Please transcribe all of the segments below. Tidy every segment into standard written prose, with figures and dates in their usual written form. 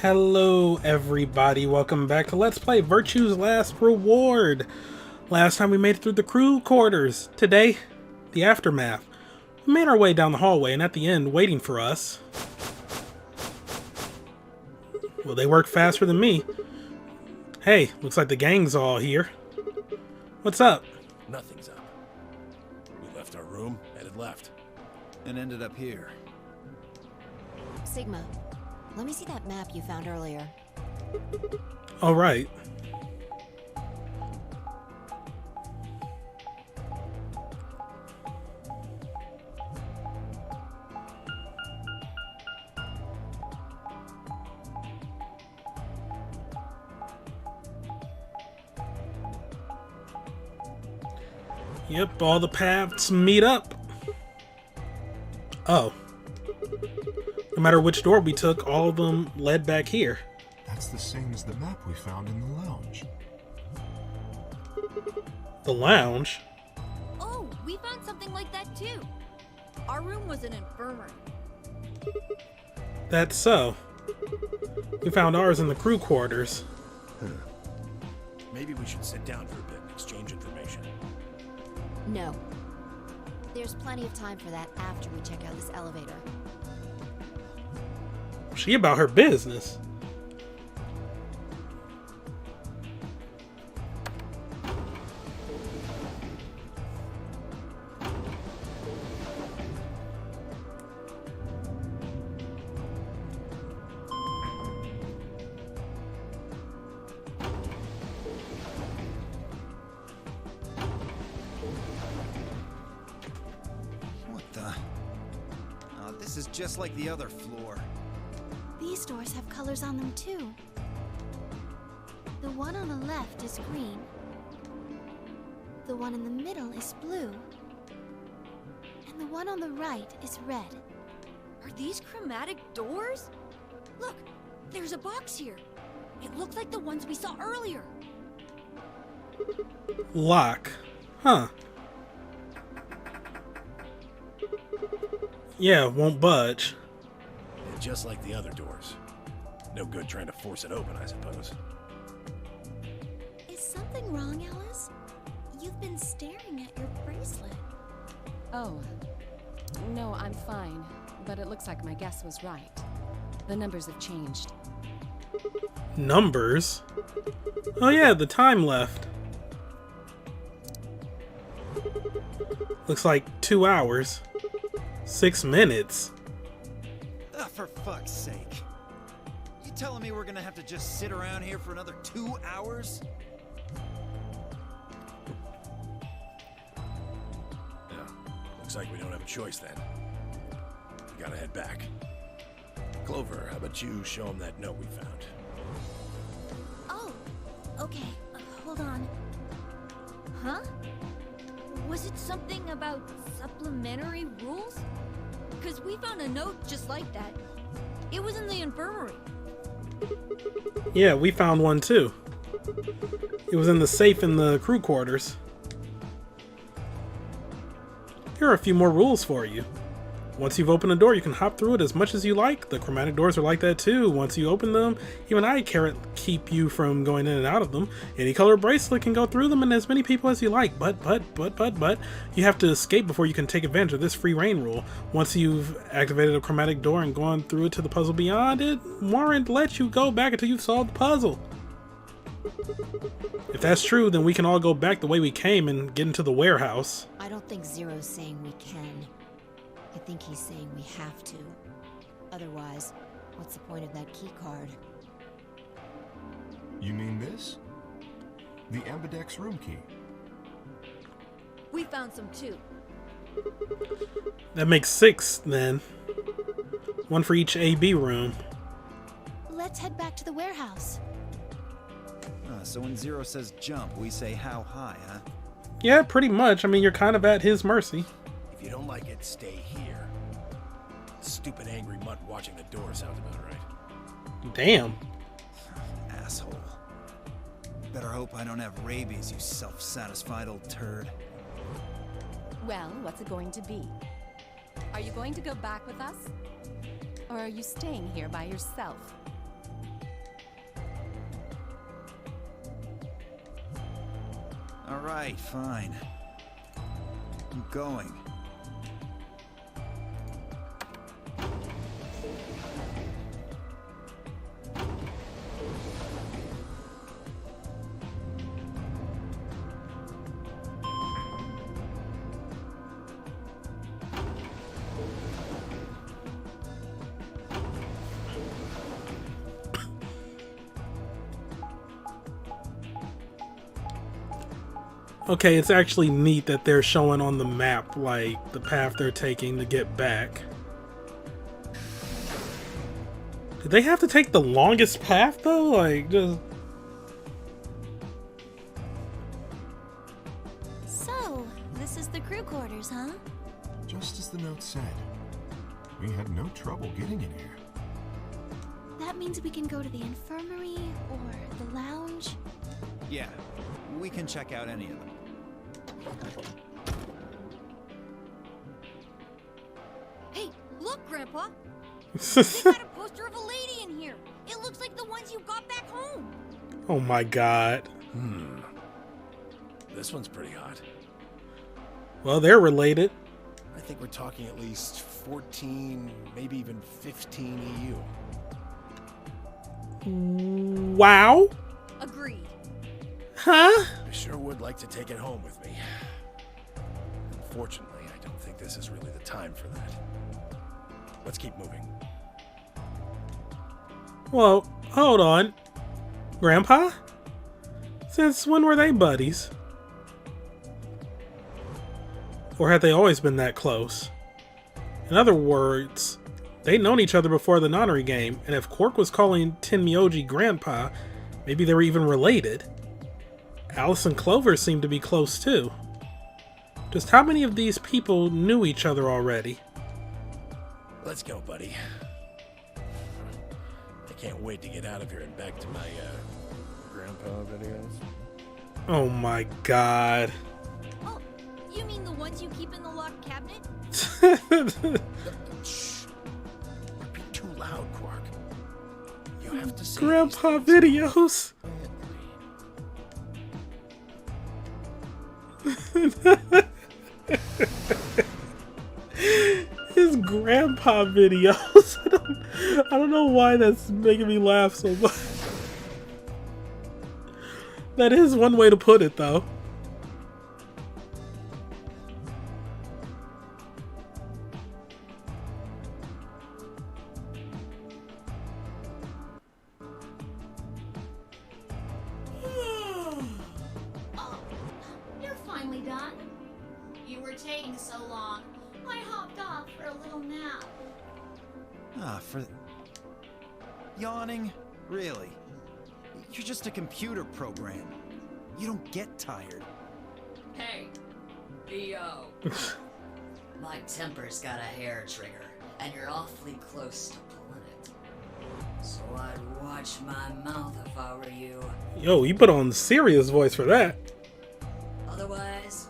Hello everybody, welcome back to Let's Play Virtue's Last Reward. Last time we made it through the crew quarters. Today, the aftermath. We made our way down the hallway and at the end, waiting for us. Well, they work faster than me. Hey, looks like the gang's all here. What's up? Nothing's up. We left our room, headed left. And ended up here. Sigma, let me see that map you found earlier. All right. Yep, all the paths meet up. Oh. No matter which door we took, all of them led back here. That's the same as the map we found in the lounge. The lounge? Oh, we found something like that too. Our room was an infirmary. That's so. We found ours in the crew quarters. Maybe we should sit down for a bit and exchange information. No. There's plenty of time for that after we check out this elevator. She about her business. What the? Oh, this is just like the other floor. These doors have colors on them too. The one on the left is green. The one in the middle is blue. And the one on the right is red. Are these chromatic doors? Look, there's a box here. It looks like the ones we saw earlier. Lock. Huh. Yeah, won't budge. And just like the other doors. No good trying to force it open, I suppose. Is something wrong, Alice? You've been staring at your bracelet. Oh. No, I'm fine. But it looks like my guess was right. The numbers have changed. Numbers? Oh yeah, the time left. Looks like 2 hours. 6 minutes. Ah, for fuck's sake. You telling me we're gonna have to just sit around here for another 2 hours? Yeah. Looks like we don't have a choice then. We gotta head back. Clover, how about you show him that note we found? Oh, okay. Hold on. Huh? Was it something about supplementary rules? Because we found a note just like that. It was in the infirmary. Yeah, we found one too. It was in the safe in the crew quarters. Here are a few more rules for you. Once you've opened a door, you can hop through it as much as you like. The chromatic doors are like that too. Once you open them, even I can't keep you from going in and out of them. Any color bracelet can go through them and as many people as you like. But, you have to escape before you can take advantage of this free reign rule. Once you've activated a chromatic door and gone through it to the puzzle beyond it, won't let you go back until you've solved the puzzle. If that's true, then we can all go back the way we came and get into the warehouse. I don't think Zero's saying we can. I think he's saying we have to. Otherwise, what's the point of that key card? You mean this? The Ambidex room key. We found some too. That makes 6 then. One for each AB room. Let's head back to the warehouse. So when Zero says jump, we say how high, huh? Yeah, pretty much. I mean, you're kind of at his mercy. If you don't like it, stay here. Stupid angry mutt watching the door sounds about right. Damn. Asshole. Better hope I don't have rabies, you self-satisfied old turd. Well, what's it going to be? Are you going to go back with us? Or are you staying here by yourself? All right, fine. I'm going. Okay, it's actually neat that they're showing on the map, like, the path they're taking to get back. Did they have to take the longest path, though? Like, just... So, this is the crew quarters, huh? Just as the note said. We had no trouble getting in here. That means we can go to the infirmary or the lounge. Yeah, we can check out any of them. Hey, look, Grandpa! They got a poster of a lady in here! It looks like the ones you got back home! Oh my god. This one's pretty hot. Well, they're related. I think we're talking at least 14, maybe even 15 EU. Wow. Agreed. Huh? I sure would like to take it home with me. Unfortunately, I don't think this is really the time for that. Let's keep moving. Well, hold on. Grandpa? Since when were they buddies? Or had they always been that close? In other words, they'd known each other before the nonary game, and if Quark was calling Tenmyoji Grandpa, maybe they were even related. Alice and Clover seemed to be close too. Just how many of these people knew each other already? Let's go, buddy. I can't wait to get out of here and back to my, grandpa videos. Oh my god. Oh, you mean the ones you keep in the locked cabinet? Shh. You're being too loud, Quark. You have to see Grandpa videos. His grandpa videos. I don't know why that's making me laugh so much. That is one way to put it, though. Oh, you're finally done. You were taking so long. I hopped off for a little nap. Yawning? Really? You're just a computer program. You don't get tired. Hey, B.O. My temper's got a hair trigger, and you're awfully close to pulling it. So I'd watch my mouth if I were you. Yo, you put on the serious voice for that. Otherwise,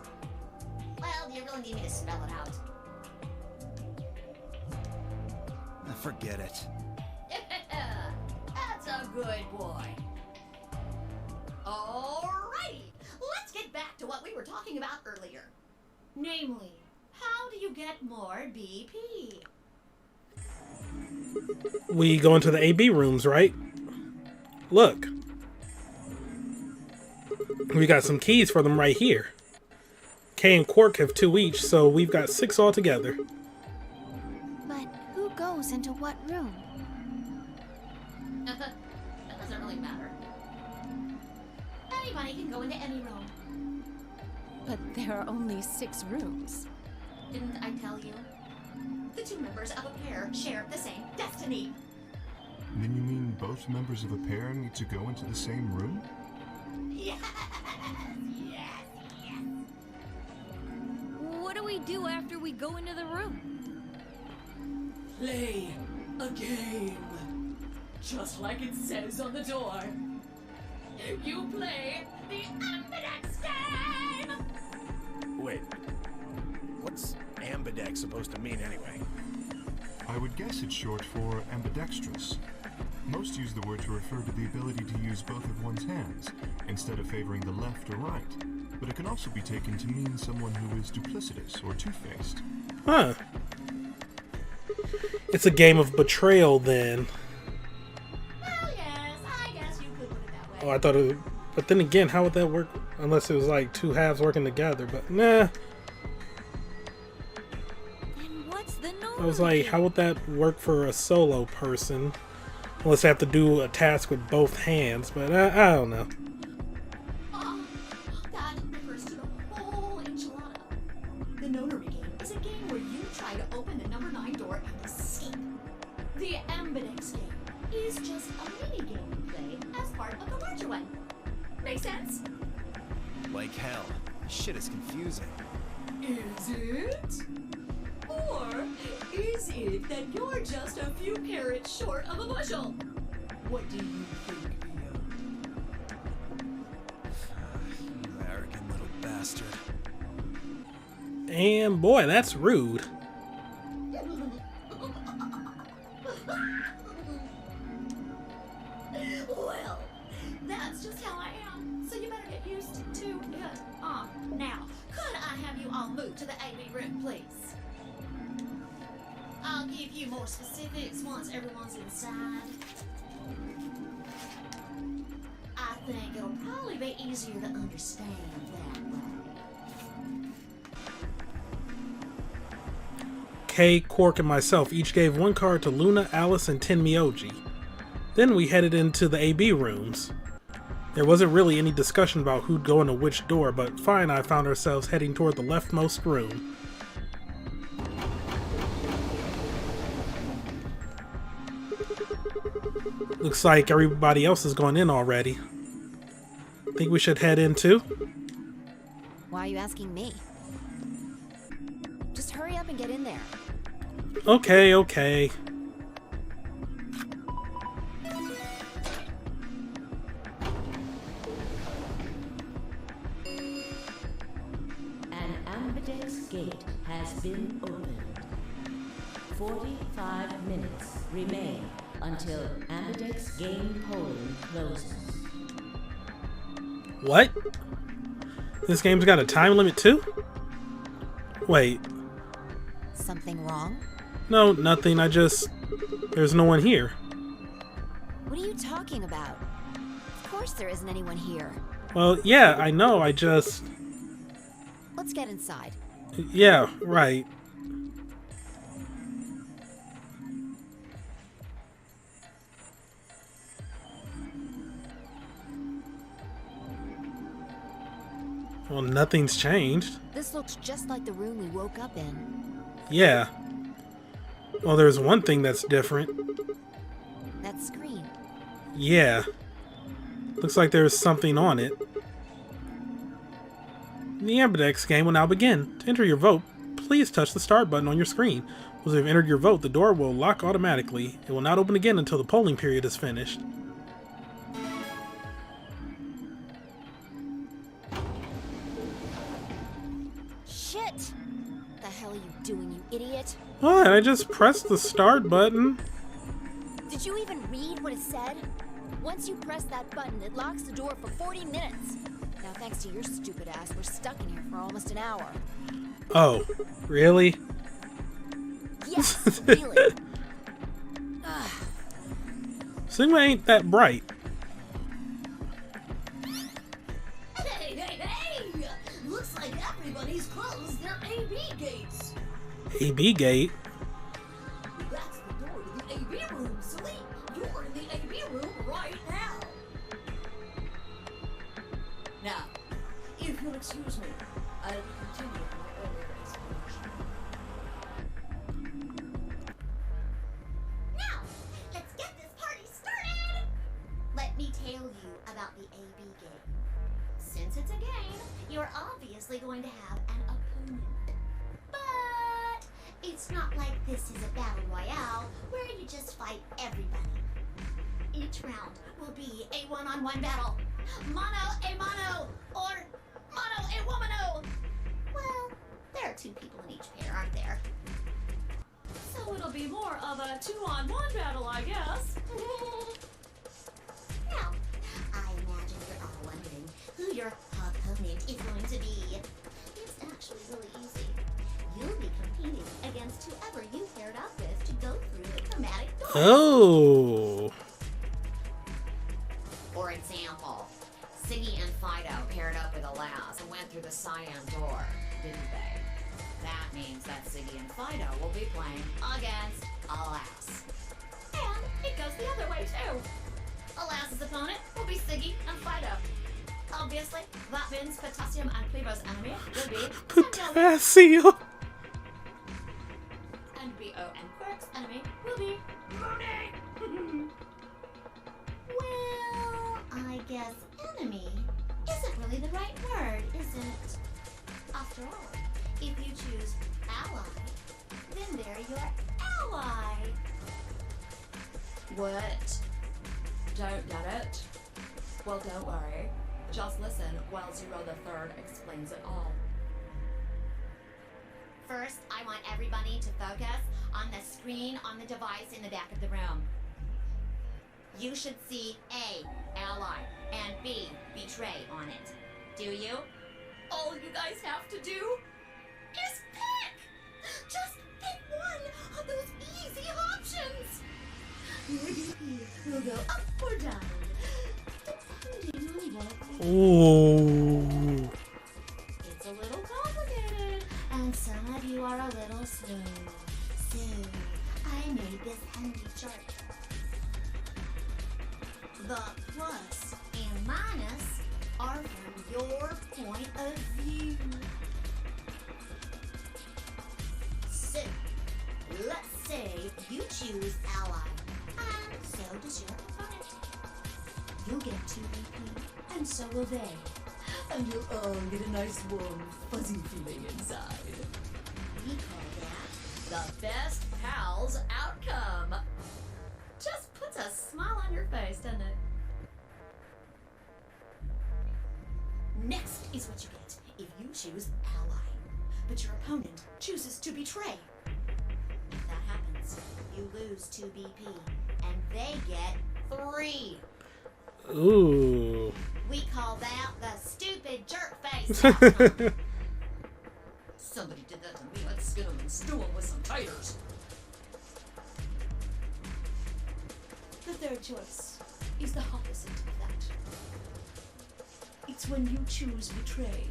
well, do you really need me to spell it out? Forget it. That's a good boy. Alrighty, let's get back to what we were talking about earlier. Namely, how do you get more BP? We go into the AB rooms, right? Look. We got some keys for them right here. Kay and Quark have 2 each, so we've got 6 altogether. But who goes into what room? That doesn't really matter. Anybody can go into any room. But there are only 6 rooms. Didn't I tell you? The 2 members of a pair share the same destiny. Then you mean both members of a pair need to go into the same room? Yes, yes, yes. What do we do after we go into the room? Play a game. Just like it says on the door. You play the Ambidex game! Wait. What's ambidex supposed to mean anyway? I would guess it's short for ambidextrous. Most use the word to refer to the ability to use both of one's hands, instead of favoring the left or right. but it can also be taken to mean someone who is duplicitous or two-faced. Huh. It's a game of betrayal then. Well, yes, I guess you could put it that way. Oh, I thought it would, but then again, how would that work unless it was like two halves working together? But nah. And what's the I was like, how would that work for a solo person? Unless they have to do a task with both hands, but I don't know. That refers to the whole enchilada. The notary game is a game where you try to open the number 9 door and escape. The ambidex game is just a mini game you play as part of the larger one. Make sense? Like hell. This shit is confusing. Is it? Or is it that you're just a few carrots short of a bushel? What do you think, You arrogant little bastard. And boy, that's rude. Well, that's just how I am, so you better get used to it. Now, could I have you all move to the AV room, please? I'll give you more specifics once everyone's inside. I think it'll probably be easier to understand that way. Kay, Quark, and myself each gave one card to Luna, Alice, and Tenmyoji. Then we headed into the AB rooms. There wasn't really any discussion about who'd go into which door, but Fi and I found ourselves heading toward the leftmost room. Looks like everybody else is going in already. Think we should head in too? Why are you asking me? Just hurry up and get in there. Okay, okay. An ambidex gate has been opened. 45 minutes remain until ambidex game polling closes. What? This game's got a time limit too? Wait. Something wrong? No, nothing. There's no one here. What are you talking about? Of course there isn't anyone here. Well, yeah, I know. Let's get inside. Yeah, right. Well, nothing's changed. This looks just like the room we woke up in. Yeah. Well, there's one thing that's different. That screen. Yeah. Looks like there's something on it. The ambidex game will now begin. To enter your vote, please touch the start button on your screen. Once you've entered your vote, the door will lock automatically. It will not open again until the polling period is finished. Shit! What the hell are you doing, you idiot? What? I just pressed the start button. Did you even read what it said? Once you press that button, it locks the door for 40 minutes. Now, thanks to your stupid ass, we're stuck in here for almost an hour. Oh, really? Yes, really. Sigma ain't that bright. Hey, hey, hey! Looks like everybody's closed their AB gates. AB gate? That's the door to the AB room, silly. You're in the AB room right now. Now, if you'll excuse me, I will continue my earlier explanation. Now, let's get this party started! Let me tell you about the AB game. Since it's a game, you're obviously going to have an opponent. But it's not like this is a battle royale where you just fight everybody. Each round will be a one-on-one battle. Mono a mono, or mono a womano. Well, there are 2 people in each pair, aren't there? So it'll be more of a 2-on-1 battle, I guess. Now, I imagine you're all wondering who your opponent is going to Oh. For example, Siggy and Fido paired up with Alas and went through the cyan door, didn't they? That means that Siggy and Fido will be playing against Alas. And it goes the other way too. Alas's opponent will be Siggy and Fido. Obviously, that means Potassium and Plebo's enemy will be Potassium. And B.O. and Quirk's enemy will be Mooney. Well, I guess enemy isn't really the right word, is it? After all, if you choose ally, then they're your ally. What? Don't get it? Well, don't worry. Just listen while Zero the Third explains it all. First, I want everybody to focus on the screen on the device in the back of the room. You should see A, ally, and B, betray on it. Do you? All you guys have to do is pick! Just pick one of those easy options! Your BP will go up or down, depending on what you Ooh. It's a little complicated, and some of you are a little slow. So, I made this handy chart. The plus and minus are from your point of view. So, let's say you choose ally, and so does your opponent. You'll get 2 BP, and so will they. And you'll all get a nice warm, fuzzy feeling inside. We call that the best pals outcome. Just puts a smile on your face, doesn't it? Next is what you get if you choose ally, but your opponent chooses to betray. If that happens, you lose 2 BP, and they get 3. Ooh. We call that the stupid jerk face outcome. Somebody did that to me. I'd skin them and stew them with some taters. The third choice is the opposite of that. It's when you choose betray,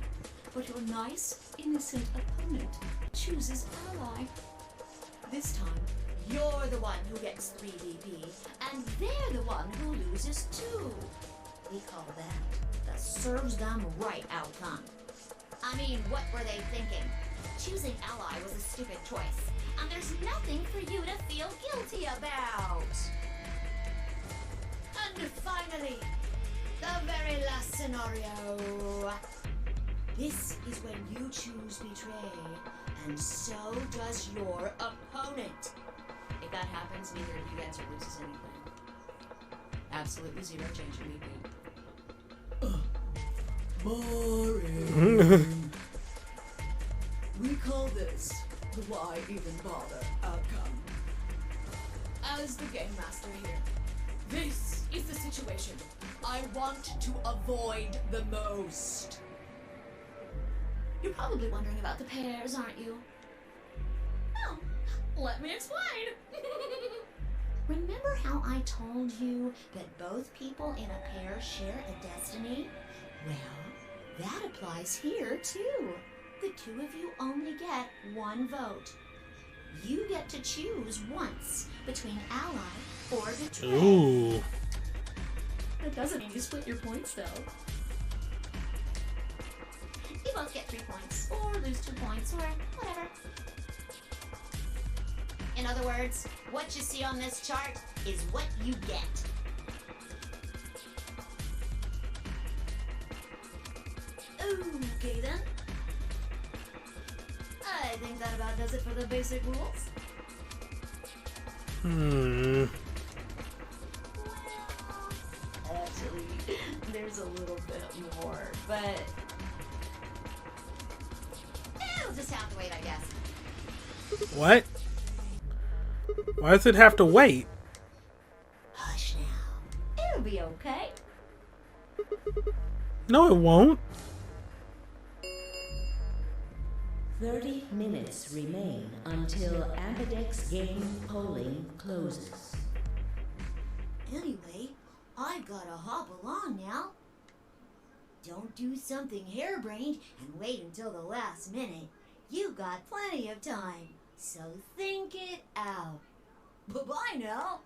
but your nice, innocent opponent chooses ally. This time, you're the one who gets 3 BP, and they're the one who loses 2. We call that the serves them right outcome. I mean, what were they thinking? Choosing ally was a stupid choice, and there's nothing for you to feel guilty about. And finally, the very last scenario. This is when you choose betray, and so does your opponent. If that happens, neither of you gets or loses anything. Absolutely zero change in BP. Boring. We call this the why even bother outcome. As the game master here, this is the situation I want to avoid the most. You're probably wondering about the pairs, aren't you? Well, let me explain. Remember how I told you that both people in a pair share a destiny? Well, that applies here too. The 2 of you only get 1 vote. You get to choose once between ally or betray. Ooh. That doesn't mean you split your points though. You both get 3 points, or lose 2 points, or whatever. In other words, what you see on this chart is what you get. Okay then. I think that about does it for the basic rules. Hmm. Actually, there's a little bit more, but it'll just have to wait, I guess. What? Why does it have to wait? Hush now. It'll be okay. No, it won't. 30 minutes remain until Ambidex game polling closes. I've gotta hop along now. Don't do something harebrained and wait until the last minute. You got plenty of time, so think it out. Bye-bye now.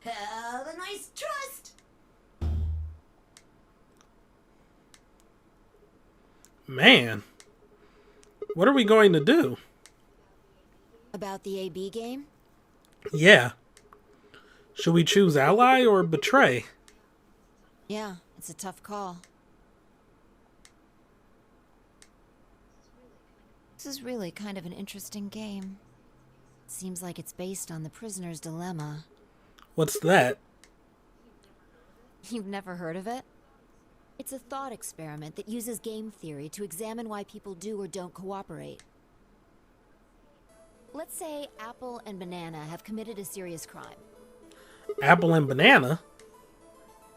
Have a nice trust. Man, what are we going to do? About the AB game? Yeah. Should we choose ally or betray? Yeah, it's a tough call. This is really kind of an interesting game. Seems like it's based on the prisoner's dilemma. What's that? You've never heard of it? It's a thought experiment that uses game theory to examine why people do or don't cooperate. Let's say Apple and Banana have committed a serious crime. Apple and Banana?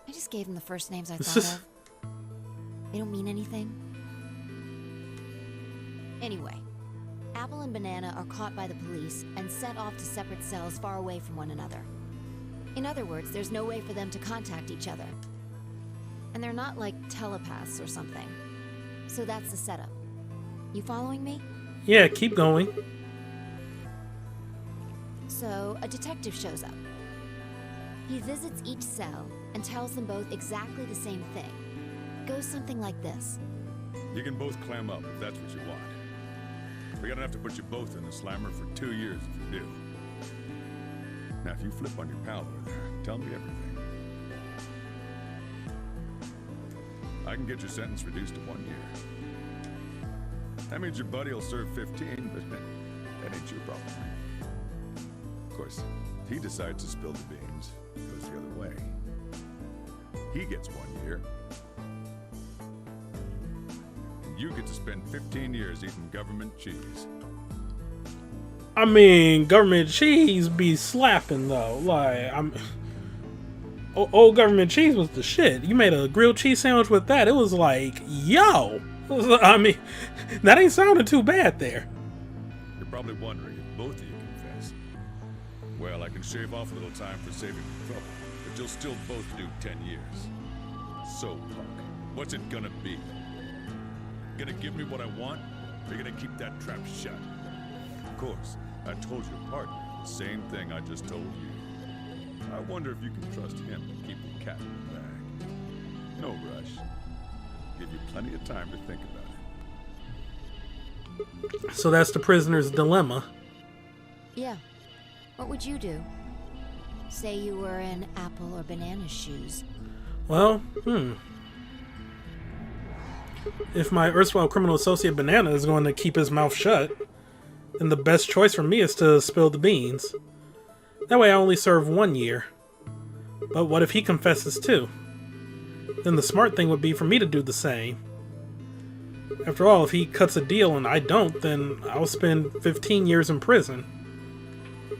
I just gave them the first names I thought of. They don't mean anything. Anyway, Apple and Banana are caught by the police and sent off to separate cells far away from one another. In other words, there's no way for them to contact each other. And they're not like telepaths or something. So that's the setup. You following me? Yeah, keep going. So, a detective shows up. He visits each cell and tells them both exactly the same thing. It goes something like this. You can both clam up if that's what you want. We're gonna have to put you both in the slammer for 2 years if you do. Now, if you flip on your pal over there, tell me everything. I can get your sentence reduced to 1 year. That means your buddy will serve 15, but that ain't your problem. Of course, if he decides to spill the beans, it goes the other way. He gets 1 year. And you get to spend 15 years eating government cheese. I mean, government cheese be slapping though. Like, old government cheese was the shit. You made a grilled cheese sandwich with that. It was like, yo. I mean, that ain't sounding too bad there. You're probably wondering if both of you confess. Well, I can shave off a little time for saving trouble, but you'll still both do 10 years. So, punk, what's it gonna be? Gonna give me what I want, or you gonna keep that trap shut? Of course, I told your partner the same thing I just told you. I wonder if you can trust him to keep the cat in the bag. No rush. Give you plenty of time to think about it. So that's the prisoner's dilemma. Yeah. What would you do? Say you were in Apple or Banana's shoes. Well, if my erstwhile criminal associate Banana is going to keep his mouth shut, then the best choice for me is to spill the beans. That way I only serve 1 year. But what if he confesses too? Then the smart thing would be for me to do the same. After all, if he cuts a deal and I don't, then I'll spend 15 years in prison.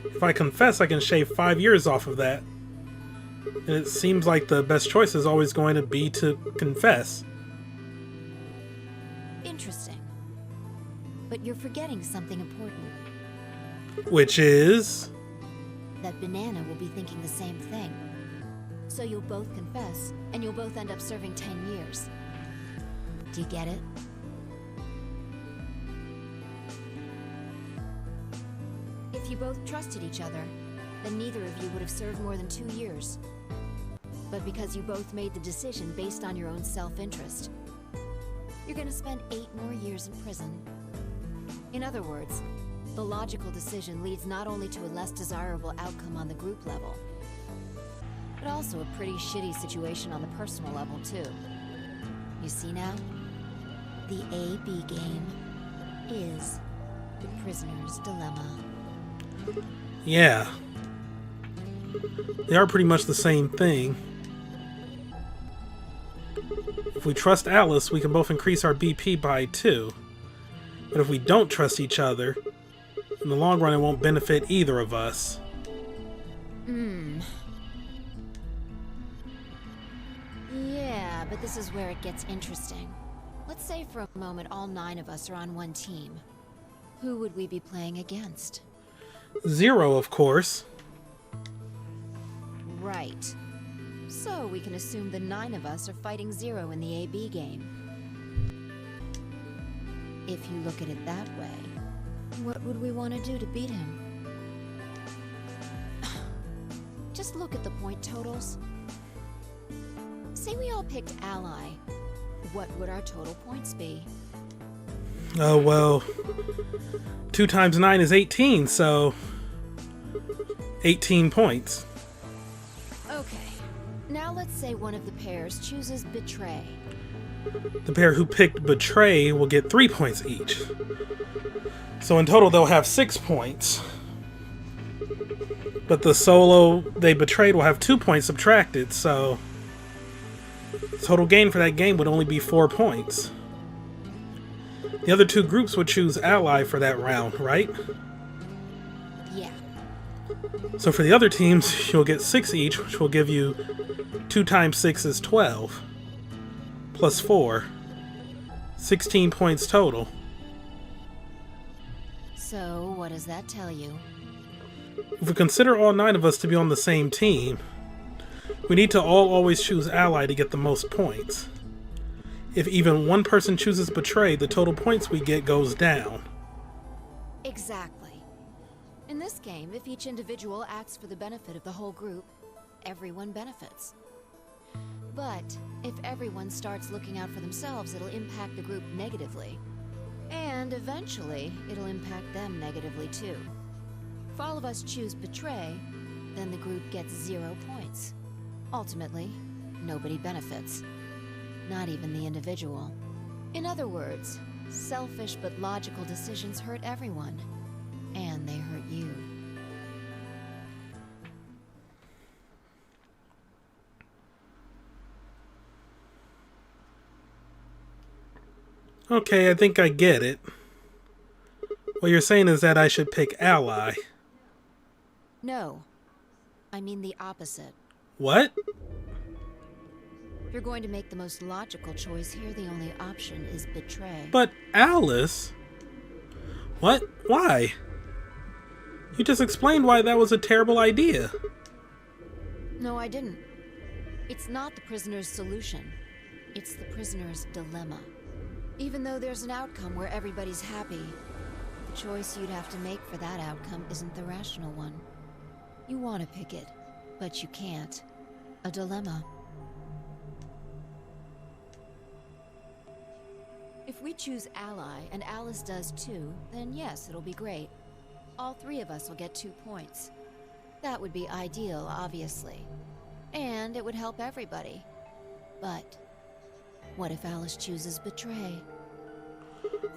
If I confess, I can shave 5 years off of that. And it seems like the best choice is always going to be to confess. Interesting. But you're forgetting something important. Which is? That Banana will be thinking the same thing. So you'll both confess, and you'll both end up serving 10 years. Do you get it? If you both trusted each other, then neither of you would have served more than 2 years. But because you both made the decision based on your own self-interest, you're gonna spend 8 more years in prison. In other words, the logical decision leads not only to a less desirable outcome on the group level, but also a pretty shitty situation on the personal level, too. You see now? The AB game is the prisoner's dilemma. Yeah. They are pretty much the same thing. If we trust Alice, we can both increase our BP by 2. But if we don't trust each other, in the long run it won't benefit either of us. Yeah, but this is where it gets interesting. Let's say for a moment all 9 of us are on one team. Who would we be playing against? 0, of course. Right. So we can assume the 9 of us are fighting Zero in the AB game. If you look at it that way, what would we want to do to beat him? Just look at the point totals. Say we all picked Ally. What would our total points be? Oh, well, 2 times 9 is 18, so 18 points. Okay, now let's say one of the pairs chooses Betray. The pair who picked Betray will get 3 points each. So in total, they'll have 6 points. But the solo they betrayed will have 2 points subtracted, so total gain for that game would only be 4 points. The other 2 groups would choose Ally for that round, right? Yeah. So for the other teams, you'll get 6 each, which will give you 2 times 6 is 12. Plus 4. 16 points total. So, what does that tell you? If we consider all 9 of us to be on the same team, we need to all always choose Ally to get the most points. If even one person chooses Betray, the total points we get goes down. Exactly. In this game, if each individual acts for the benefit of the whole group, everyone benefits. But if everyone starts looking out for themselves, it'll impact the group negatively. And eventually, it'll impact them negatively too. If all of us choose Betray, then the group gets 0 points. Ultimately, nobody benefits. Not even the individual. In other words, selfish but logical decisions hurt everyone. And they hurt you. Okay, I think I get it. What you're saying is that I should pick Ally. No. I mean the opposite. What? If you're going to make the most logical choice here, the only option is Betray. But Alice? What? Why? You just explained why that was a terrible idea. No, I didn't. It's not the prisoner's solution. It's the prisoner's dilemma. Even though there's an outcome where everybody's happy, the choice you'd have to make for that outcome isn't the rational one. You want to pick it, but you can't. A dilemma. If we choose Ally, and Alice does too, then yes, it'll be great. All 3 of us will get 2 points. That would be ideal, obviously. And it would help everybody. But what if Alice chooses Betray?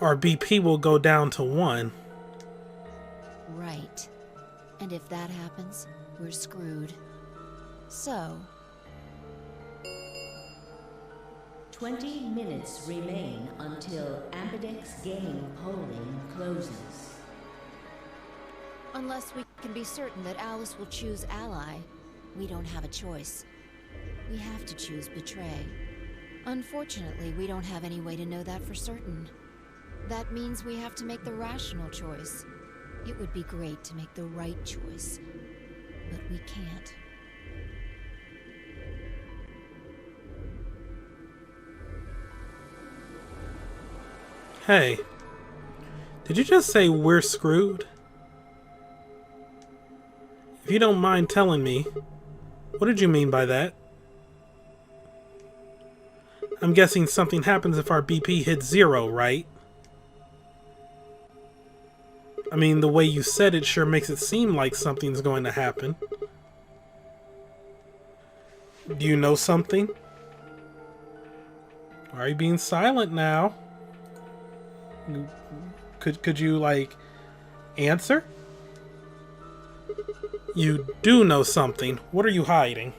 Our BP will go down to 1. Right. And if that happens, we're screwed. So... 20 minutes remain until Ambidex game polling closes. Unless we can be certain that Alice will choose Ally, we don't have a choice. We have to choose Betray. Unfortunately, we don't have any way to know that for certain. That means we have to make the rational choice. It would be great to make the right choice, but we can't. Hey, did you just say we're screwed? If you don't mind telling me, what did you mean by that? I'm guessing something happens if our BP hits 0, right? I mean, the way you said it sure makes it seem like something's going to happen. Do you know something? Why are you being silent now? Could you, like, answer? You do know something. What are you hiding?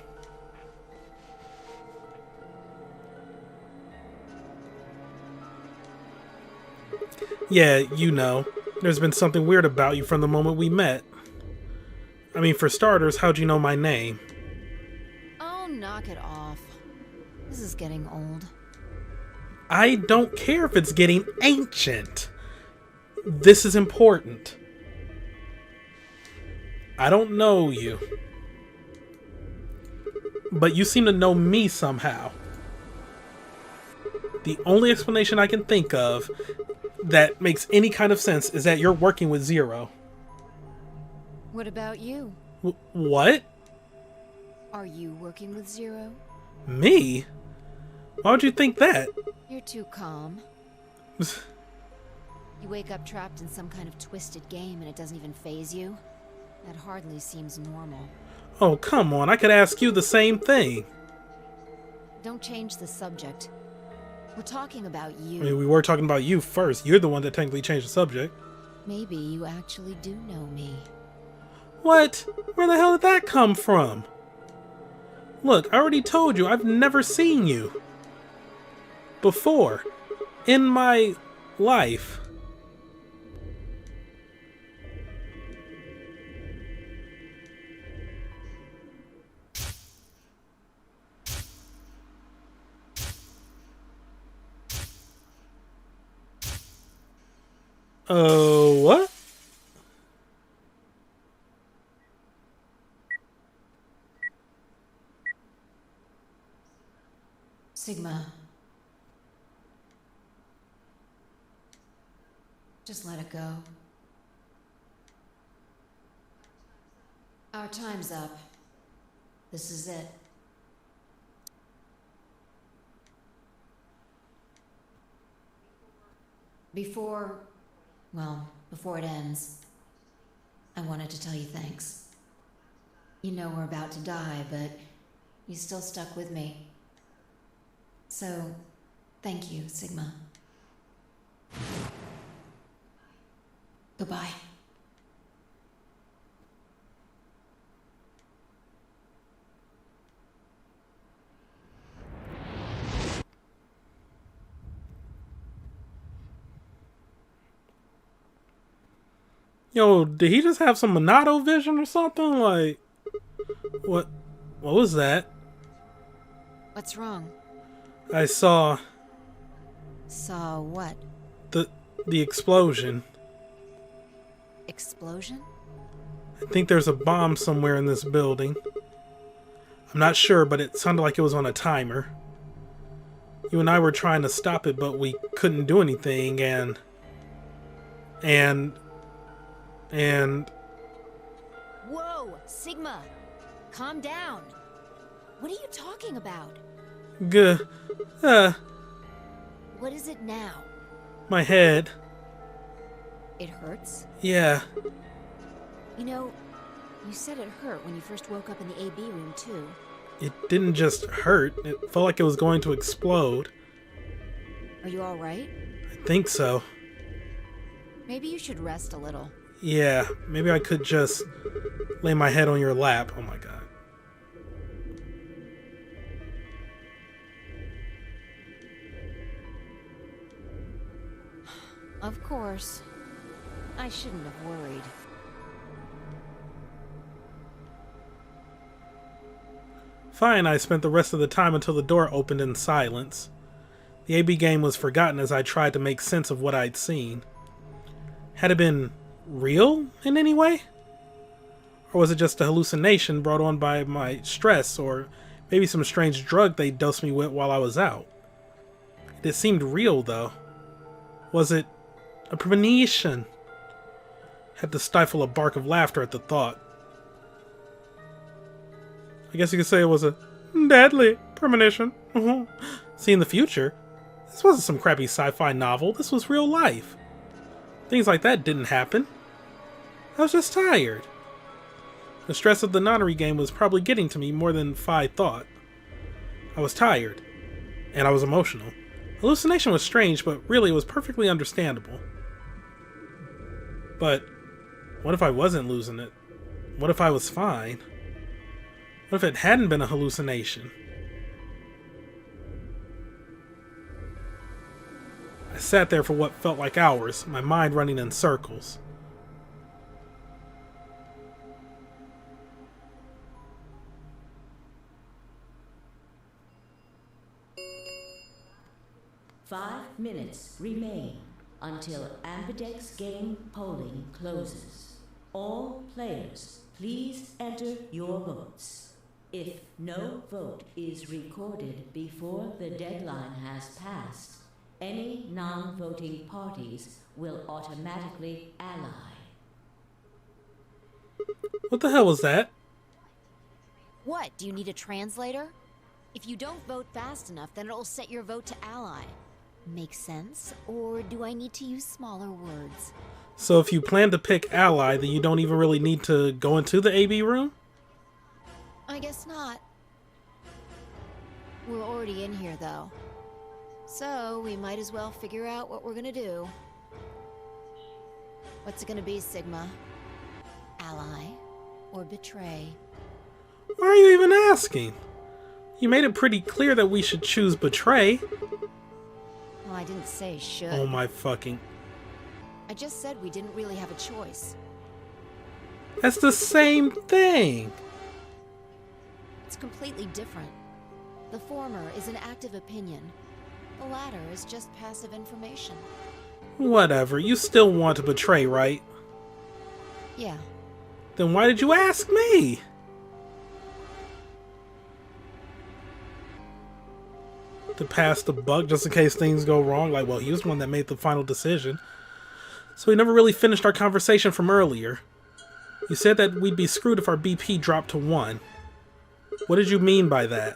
Yeah, you know. There's been something weird about you from the moment we met. I mean, for starters, how'd you know my name? Oh, knock it off. This is getting old. I don't care if it's getting ancient. This is important. I don't know you. but you seem to know me somehow. The only explanation I can think of that makes any kind of sense is that you're working with Zero. What about you? What? Are you working with Zero? Me? Why would you think that? You're too calm. You wake up trapped in some kind of twisted game and it doesn't even faze you? That hardly seems normal. Oh, come on. I could ask you the same thing. Don't change the subject. We're talking about you. I mean, we were talking about you first. You're the one that technically changed the subject. Maybe you actually do know me. What? Where the hell did that come from? Look, I already told you I've never seen you before in my life. What? Sigma. Just let it go. Our time's up. This is it. Before it ends, I wanted to tell you thanks. You know we're about to die, but you still stuck with me. So, thank you, Sigma. Goodbye. Yo, did he just have some Monado vision or something? Like, what was that? What's wrong? I saw Saw what? the explosion. Explosion? I think there's a bomb somewhere in this building. I'm not sure, but it sounded like it was on a timer. You and I were trying to stop it, but we couldn't do anything, and Whoa, Sigma! Calm down. What are you talking about? What is it now? My head. It hurts? Yeah. You know, you said it hurt when you first woke up in the AB room, too. It didn't just hurt. It felt like it was going to explode. Are you alright? I think so. Maybe you should rest a little. Yeah, maybe I could just lay my head on your lap. Oh my god. Of course. I shouldn't have worried. Fine, I spent the rest of the time until the door opened in silence. The AB game was forgotten as I tried to make sense of what I'd seen. Had it been real in any way? Or was it just a hallucination brought on by my stress, or maybe some strange drug they dosed me with while I was out? It seemed real, though. Was it a premonition? Had to stifle a bark of laughter at the thought. I guess you could say it was a deadly premonition. Seeing the future? This wasn't some crappy sci-fi novel. This was real life. Things like that didn't happen. I was just tired. The stress of the nonary game was probably getting to me more than Phi thought. I was tired. And I was emotional. Hallucination was strange, but really it was perfectly understandable. But what if I wasn't losing it? What if I was fine? What if it hadn't been a hallucination? I sat there for what felt like hours, my mind running in circles. Five minutes remain until Ambidex game polling closes. All players, please enter your votes. If no vote is recorded before the deadline has passed, any non-voting parties will automatically ally. What the hell was that? What? Do you need a translator? If you don't vote fast enough, then it'll set your vote to ally. Makes sense? Or do I need to use smaller words? So if you plan to pick ally, then you don't even really need to go into the AB room? I guess not. We're already in here, though. So we might as well figure out what we're gonna do. What's it gonna be, Sigma? Ally or betray? Why are you even asking? You made it pretty clear that we should choose betray. Well, I didn't say should. Oh my fucking... I just said we didn't really have a choice. That's the same thing. It's completely different. The former is an active opinion. The latter is just passive information. Whatever, you still want to betray, right? Yeah. Then why did you ask me? To pass the buck just in case things go wrong. Like, well, he was the one that made the final decision. So we never really finished our conversation from earlier. You said that we'd be screwed if our BP dropped to 1. What did you mean by that?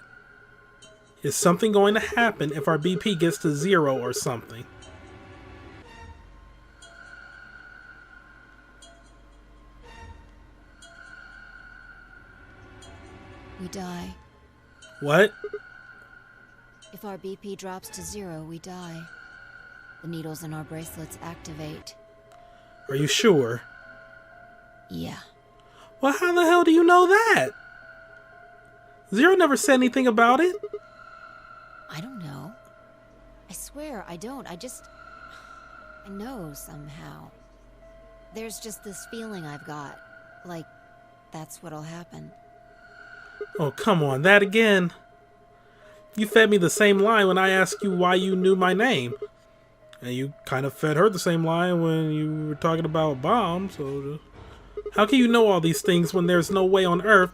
Is something going to happen if our BP gets to 0 or something? We die. What? If our BP drops to 0, we die. The needles in our bracelets activate. Are you sure? Yeah. Well, how the hell do you know that? Zero never said anything about it. I don't know. I swear I don't. I know somehow. There's just this feeling I've got. Like, that's what'll happen. Oh, come on, that again. You fed me the same line when I asked you why you knew my name. And you kind of fed her the same line when you were talking about bombs, so... How can you know all these things when there's no way on Earth...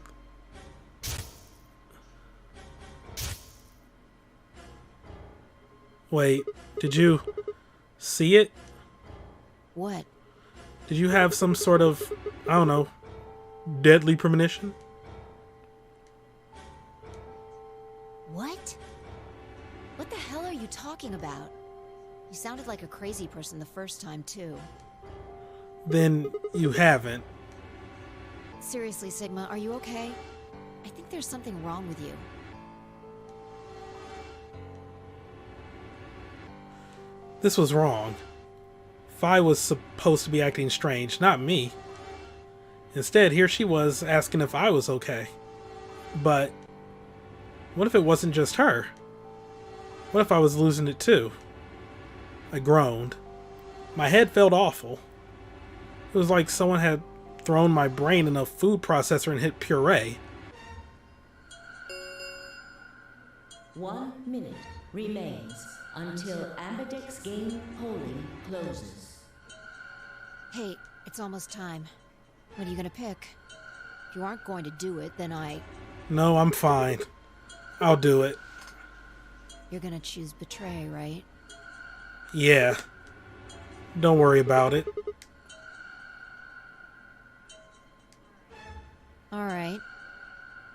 Wait, did you see it? What? Did you have some sort of, I don't know, deadly premonition? What? What the hell are you talking about? You sounded like a crazy person the first time, too. Then you haven't. Seriously, Sigma, are you okay? I think there's something wrong with you. This was wrong. Fi was supposed to be acting strange, not me. Instead, here she was asking if I was okay. But what if it wasn't just her? What if I was losing it too? I groaned. My head felt awful. It was like someone had thrown my brain in a food processor and hit puree. 1 minute remains until Ambidex game polling closes. Hey, it's almost time. What are you gonna pick? If you aren't going to do it, then No, I'm fine. I'll do it. You're gonna choose betray, right? Yeah. Don't worry about it. Alright.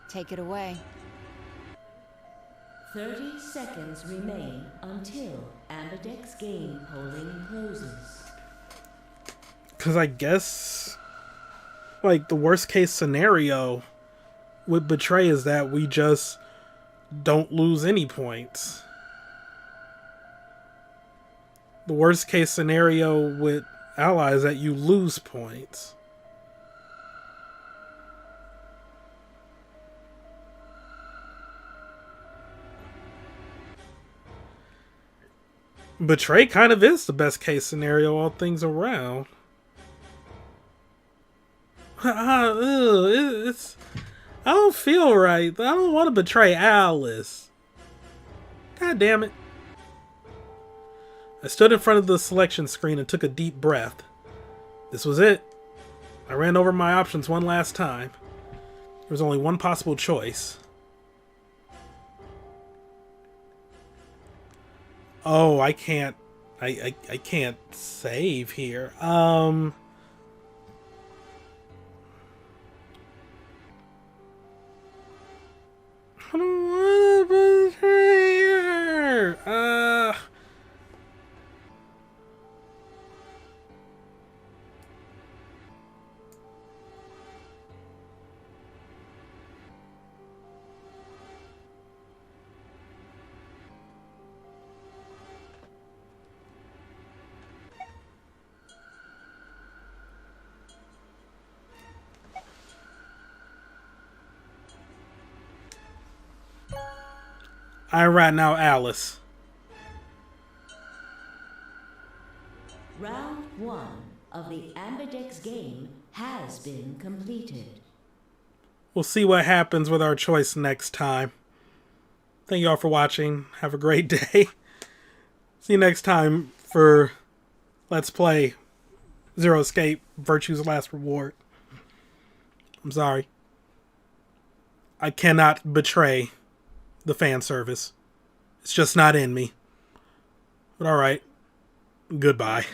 Take it away. 30 seconds remain until Ambidex game polling closes. Because I guess, like, the worst case scenario with betray is that we just don't lose any points. The worst case scenario with ally is that you lose points. Betray kind of is the best case scenario, all things around. It's, I don't feel right. I don't want to betray Alice. God damn it. I stood in front of the selection screen and took a deep breath. This was it. I ran over my options one last time. There's only one possible choice. Oh, I can't. I can't save here. I don't want to betray her. Alright, now Alice. Round 1 of the Ambidex game has been completed. We'll see what happens with our choice next time. Thank you all for watching. Have a great day. See you next time for Let's Play Zero Escape, Virtue's Last Reward. I'm sorry. I cannot betray the fan service. It's just not in me. But alright. Goodbye.